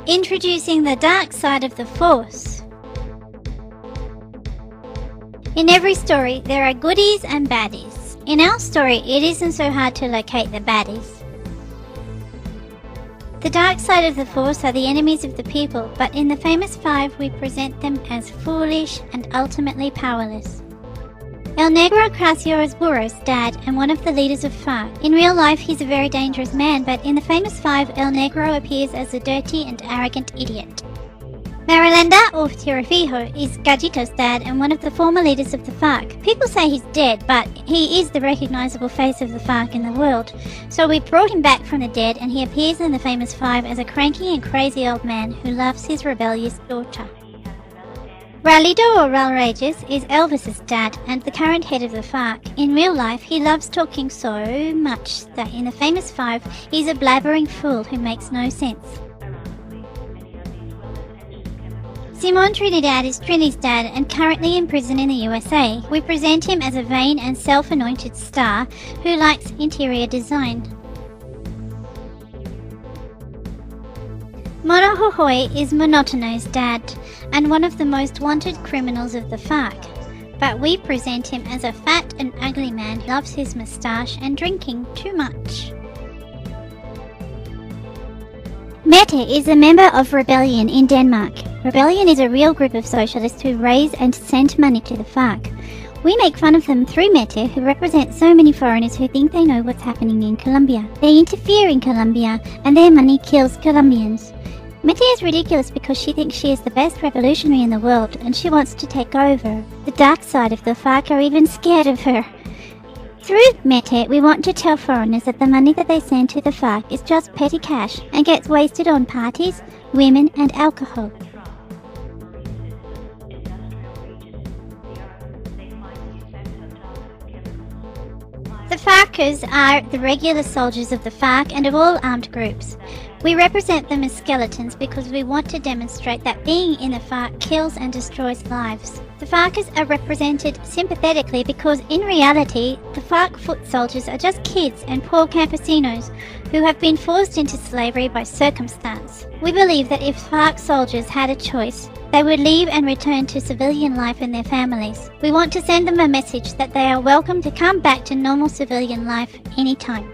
Introducing the dark side of the Force. In every story, there are goodies and baddies. In our story, it isn't so hard to locate the baddies. The dark side of the Force are the enemies of the people, but in the famous five, we present them as foolish and ultimately powerless. El Negro Cracio is Burro's dad and one of the leaders of FARC. In real life, he's a very dangerous man, but in the famous five, El Negro appears as a dirty and arrogant idiot. Marilenda or Tirafijo is Gallito's dad and one of the former leaders of the FARC. People say he's dead, but he is the recognizable face of the FARC in the world. So we brought him back from the dead and he appears in the famous five as a cranky and crazy old man who loves his rebellious daughter. Ralido or Raul Reyes is Elvis's dad and the current head of the FARC. In real life, he loves talking so much that in the famous five, he's a blabbering fool who makes no sense. Simon Trinidad is Trini's dad and currently in prison in the USA. We present him as a vain and self-anointed star who likes interior design. Mona Hohoi is Monotono's dad and one of the most wanted criminals of the FARC, but we present him as a fat and ugly man who loves his moustache and drinking too much. Mette is a member of Rebellion in Denmark. Rebellion is a real group of socialists who raise and send money to the FARC. We make fun of them through Mette, who represent so many foreigners who think they know what's happening in Colombia. They interfere in Colombia, and their money kills Colombians. Mette is ridiculous because she thinks she is the best revolutionary in the world, and she wants to take over. The dark side of the FARC are even scared of her. Through Mette, we want to tell foreigners that the money that they send to the FARC is just petty cash and gets wasted on parties, women, and alcohol. The FARCers are the regular soldiers of the FARC and of all armed groups. We represent them as skeletons because we want to demonstrate that being in the FARC kills and destroys lives. The FARCers are represented sympathetically because in reality, the FARC foot soldiers are just kids and poor campesinos who have been forced into slavery by circumstance. We believe that if FARC soldiers had a choice, they would leave and return to civilian life and their families. We want to send them a message that they are welcome to come back to normal civilian life anytime.